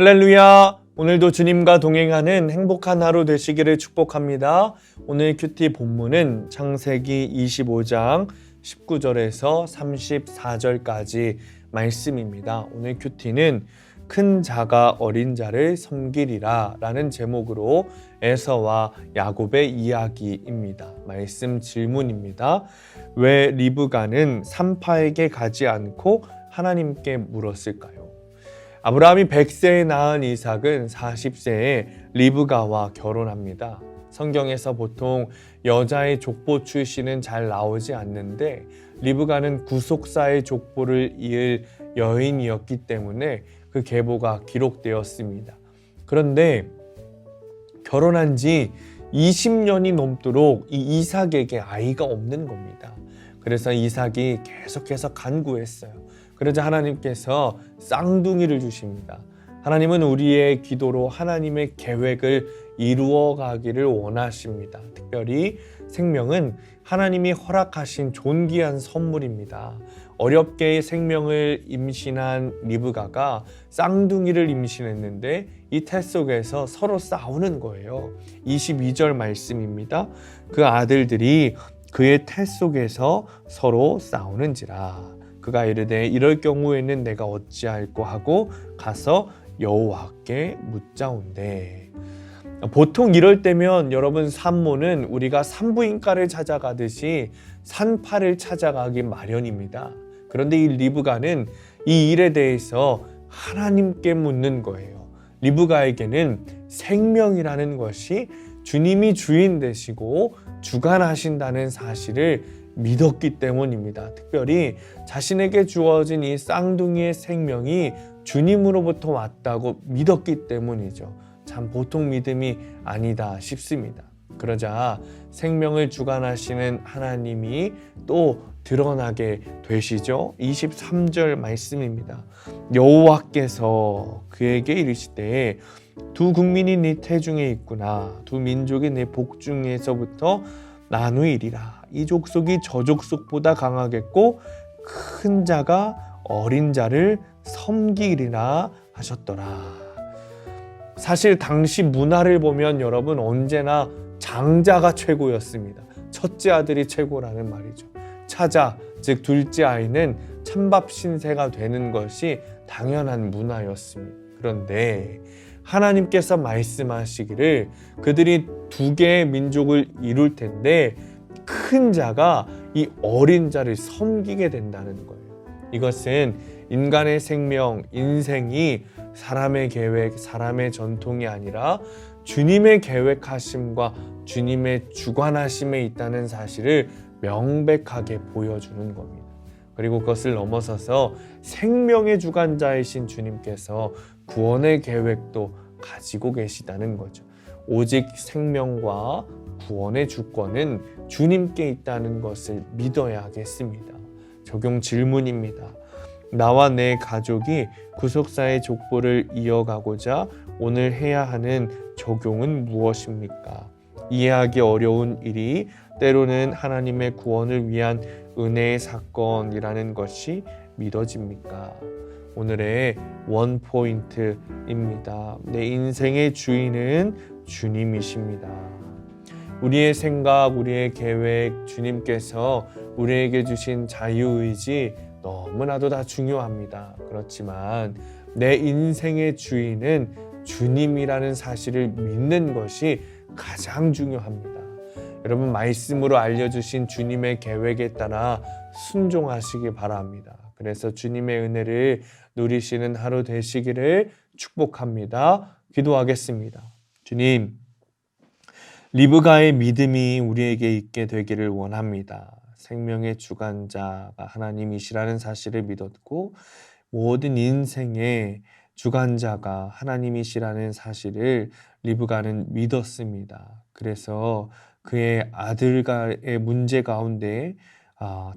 할렐루야! 오늘도 주님과 동행하는 행복한 하루 되시기를 축복합니다. 오늘 큐티 본문은 창세기 25장 19절에서 34절까지 말씀입니다. 오늘 큐티는 큰 자가 어린 자를 섬기리라 라는 제목으로 에서와 야곱의 이야기입니다. 말씀 질문입니다. 왜 리브가는 산파에게 가지 않고 하나님께 물었을까요? 아브라함이 100세에 낳은 이삭은 40세에 리브가와 결혼합니다. 성경에서 보통 여자의 족보 출신은 잘 나오지 않는데 리브가는 구속사의 족보를 이을 여인이었기 때문에 그 계보가 기록되었습니다. 그런데 결혼한 지 20년이 넘도록 이 이삭에게 아이가 없는 겁니다. 그래서 이삭이 계속해서 간구했어요. 그러자 하나님께서 쌍둥이를 주십니다. 하나님은 우리의 기도로 하나님의 계획을 이루어 가기를 원하십니다. 특별히 생명은 하나님이 허락하신 존귀한 선물입니다. 어렵게 생명을 임신한 리브가가 쌍둥이를 임신했는데 이 태 속에서 서로 싸우는 거예요. 22절 말씀입니다. 그 아들들이 그의 태 속에서 서로 싸우는지라. 그가 이르되 이럴 경우에는 내가 어찌할꼬 하고 가서 여호와께 묻자온대. 보통 이럴 때면 여러분 산모는 우리가 산부인과를 찾아가듯이 산파를 찾아가기 마련입니다. 그런데 이 리브가는 이 일에 대해서 하나님께 묻는 거예요. 리브가에게는 생명이라는 것이 주님이 주인 되시고 주관하신다는 사실을 믿었기 때문입니다. 특별히 자신에게 주어진 이 쌍둥이의 생명이 주님으로부터 왔다고 믿었기 때문이죠. 참 보통 믿음이 아니다 싶습니다. 그러자 생명을 주관하시는 하나님이 또 드러나게 되시죠. 23절 말씀입니다. 여호와께서 그에게 이르시되 두 국민이 네 태중에 있구나. 두 민족이 네 복중에서부터 나누이리라. 이 족속이 저 족속보다 강하겠고 큰 자가 어린 자를 섬기리라 하셨더라. 사실 당시 문화를 보면 여러분 언제나 장자가 최고였습니다. 첫째 아들이 최고라는 말이죠. 차자, 즉 둘째 아이는 찬밥 신세가 되는 것이 당연한 문화였습니다. 그런데 하나님께서 말씀하시기를 그들이 두 개의 민족을 이룰 텐데 큰 자가 이 어린 자를 섬기게 된다는 거예요. 이것은 인간의 생명, 인생이 사람의 계획, 사람의 전통이 아니라 주님의 계획하심과 주님의 주관하심에 있다는 사실을 명백하게 보여주는 겁니다. 그리고 그것을 넘어서서 생명의 주관자이신 주님께서 구원의 계획도 가지고 계시다는 거죠. 오직 생명과 구원의 주권은 주님께 있다는 것을 믿어야겠습니다. 적용 질문입니다. 나와 내 가족이 구속사의 족보를 이어가고자 오늘 해야 하는 적용은 무엇입니까? 이해하기 어려운 일이 때로는 하나님의 구원을 위한 은혜의 사건이라는 것이 믿어집니까? 오늘의 원포인트입니다. 내 인생의 주인은 주님이십니다. 우리의 생각, 우리의 계획, 주님께서 우리에게 주신 자유의지 너무나도 다 중요합니다. 그렇지만 내 인생의 주인은 주님이라는 사실을 믿는 것이 가장 중요합니다. 여러분 말씀으로 알려주신 주님의 계획에 따라 순종하시기 바랍니다. 그래서 주님의 은혜를 누리시는 하루 되시기를 축복합니다. 기도하겠습니다. 주님, 리브가의 믿음이 우리에게 있게 되기를 원합니다. 생명의 주관자가 하나님이시라는 사실을 믿었고 모든 인생의 주관자가 하나님이시라는 사실을 리브가는 믿었습니다. 그래서 그의 아들과의 문제 가운데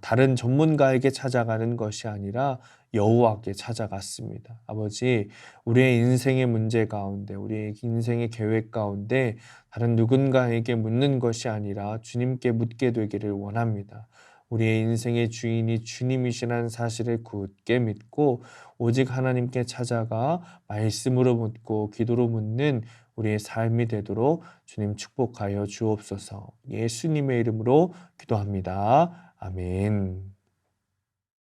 다른 전문가에게 찾아가는 것이 아니라 여호와께 찾아갔습니다. 아버지, 우리의 인생의 문제 가운데, 우리의 인생의 계획 가운데 다른 누군가에게 묻는 것이 아니라 주님께 묻게 되기를 원합니다. 우리의 인생의 주인이 주님이시라는 사실을 굳게 믿고 오직 하나님께 찾아가 말씀으로 묻고 기도로 묻는 우리의 삶이 되도록 주님 축복하여 주옵소서. 예수님의 이름으로 기도합니다. 아멘.